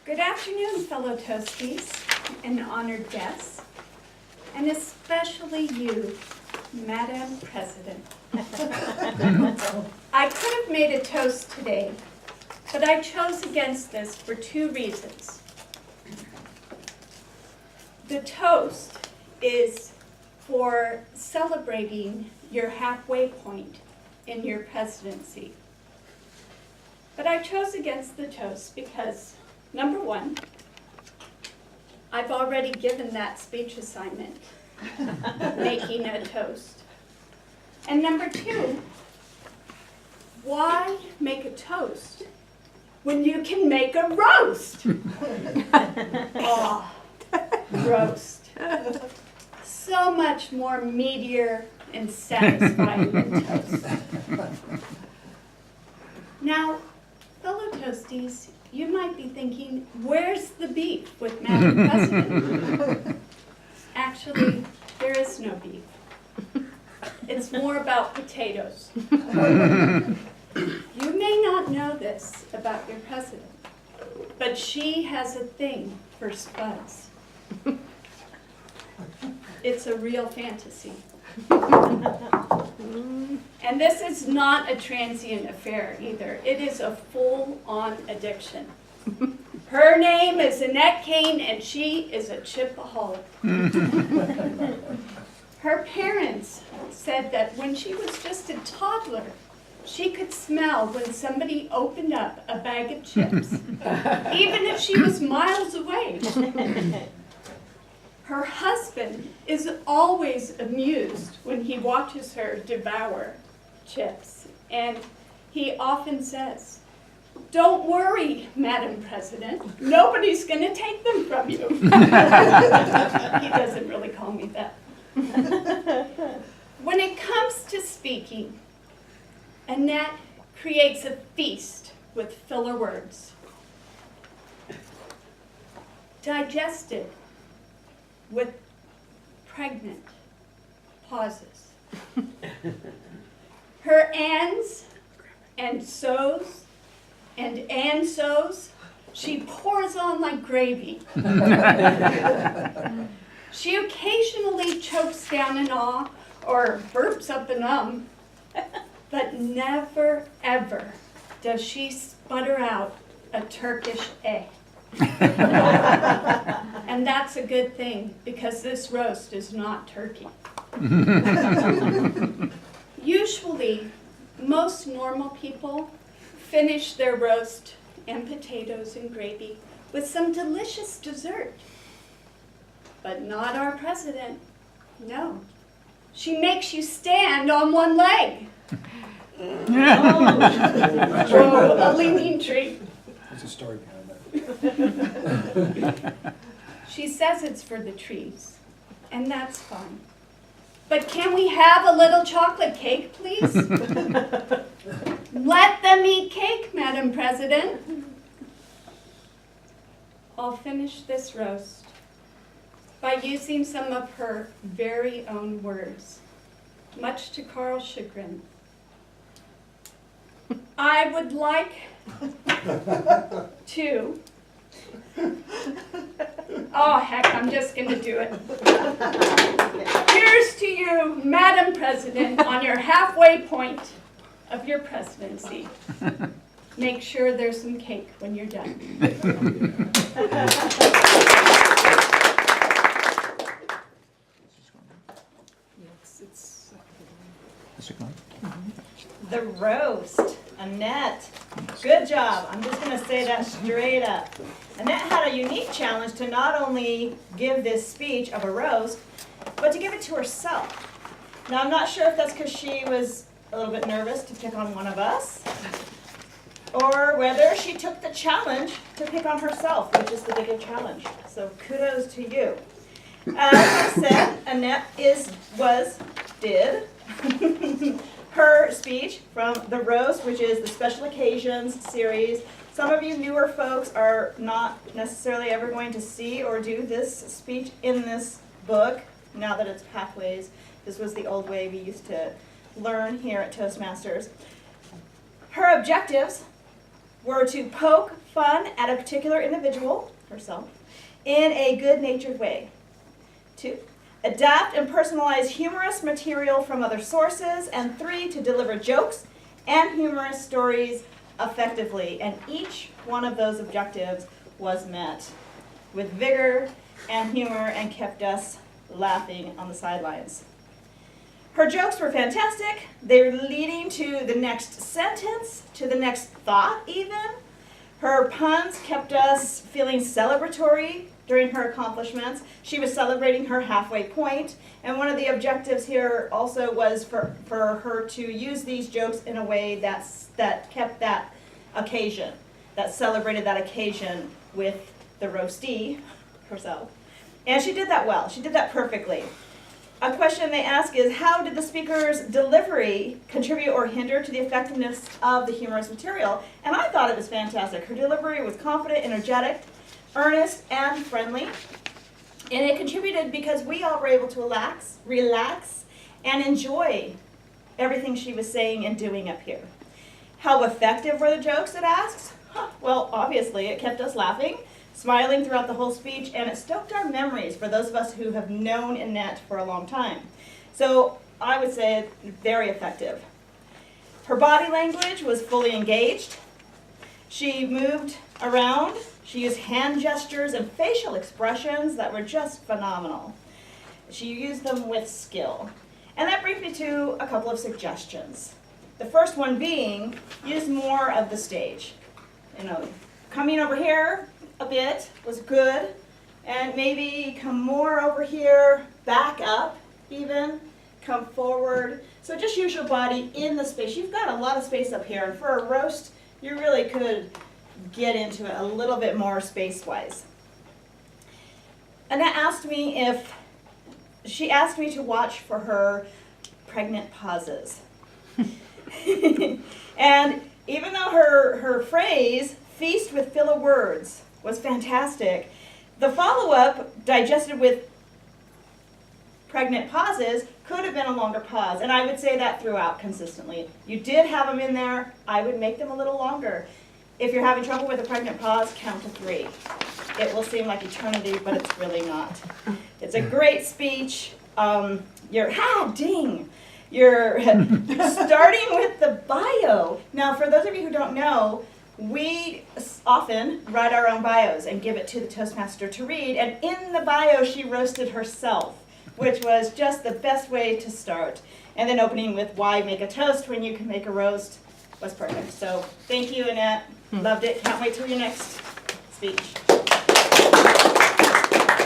Good afternoon, fellow Toasties and honored guests, and especially you, Madam President. I could have made a toast today, but I chose against this for two reasons. The toast is for celebrating your halfway point in your presidency. But I chose against the toast because, number one, I've already given that speech assignment, making a toast. And number two, why make a toast when you can make a roast? Oh, roast. So much more meatier and satisfying than toast. Now, fellow Toasties, you might be thinking, where's the beef with Madam President? Actually, there is no beef. It's more about potatoes. You may not know this about your president, but she has a thing for spuds. It's a real fantasy. And this is not a transient affair either. It is a full-on addiction. Her name is Annette Kane, and she is a chipaholic. Her parents said that when she was just a toddler, she could smell when somebody opened up a bag of chips, even if she was miles away. Her husband is always amused when he watches her devour chips, and he often says, "Don't worry, Madam President, nobody's going to take them from you." He doesn't really call me that. When it comes to speaking, Annette creates a feast with filler words, digested with pregnant pauses. Her ands and so's and so's, she pours on like gravy. She occasionally chokes down an aw or burps up an but never ever does she sputter out a Turkish egg. And that's a good thing, because this roast is not turkey. Usually, most normal people finish their roast and potatoes and gravy with some delicious dessert. But not our president. No. She makes you stand on one leg. Oh, a leaning tree. There's a story behind that. She says it's for the trees, and that's fine. But can we have a little chocolate cake, please? Let them eat cake, Madam President. I'll finish this roast by using some of her very own words, much to Carl's chagrin. I would like to... Oh, heck, I'm just going to do it. Here's to you, Madam President, on your halfway point of your presidency. Make sure there's some cake when you're done. The roast. Annette, good job. I'm just going to say that straight up. Annette had a unique challenge to not only give this speech of a roast, but to give it to herself. Now, I'm not sure if that's because she was a little bit nervous to pick on one of us, or whether she took the challenge to pick on herself, which is the bigger challenge. So kudos to you. As I said, Annette did her speech from The Roast, which is the Special Occasions series. Some of you newer folks are not necessarily ever going to see or do this speech in this book, now that it's Pathways. This was the old way we used to learn here at Toastmasters. Her objectives were to poke fun at a particular individual, herself, in a good-natured way. 2, adapt and personalize humorous material from other sources. And 3, to deliver jokes and humorous stories effectively. And each one of those objectives was met with vigor and humor and kept us laughing on the sidelines. Her jokes were fantastic. They were leading to the next sentence, to the next thought even. Her puns kept us feeling celebratory during her accomplishments. She was celebrating her halfway point. And one of the objectives here also was for her to use these jokes in a way that kept that occasion, that celebrated that occasion with the roastee herself. And she did that well. She did that perfectly. A question they ask is, how did the speaker's delivery contribute or hinder to the effectiveness of the humorous material? And I thought it was fantastic. Her delivery was confident, energetic, earnest, and friendly. And it contributed because we all were able to relax, and enjoy everything she was saying and doing up here. How effective were the jokes, it asks? Well, obviously, it kept us laughing, smiling throughout the whole speech, and it stoked our memories for those of us who have known Annette for a long time. So I would say very effective. Her body language was fully engaged. She moved around. She used hand gestures and facial expressions that were just phenomenal. She used them with skill. And that brings me to a couple of suggestions. The first one being, use more of the stage. Coming over here a bit was good, and maybe come more over here, back up even, come forward. So just use your body in the space. You've got a lot of space up here, and for a roast, you really could get into it a little bit more space-wise. Annette asked me to watch for her pregnant pauses. And even though her phrase, feast with filler words, was fantastic, the follow-up, digested with pregnant pauses, could have been a longer pause. And I would say that throughout consistently. You did have them in there. I would make them a little longer. If you're having trouble with a pregnant pause, count to 3. It will seem like eternity, but it's really not. It's a great speech. You're starting with the bio. Now, for those of you who don't know, we often write our own bios and give it to the Toastmaster to read. And in the bio, she roasted herself, which was just the best way to start. And then opening with, why make a toast when you can make a roast, was perfect. So thank you, Annette. Loved it. Can't wait till your next speech.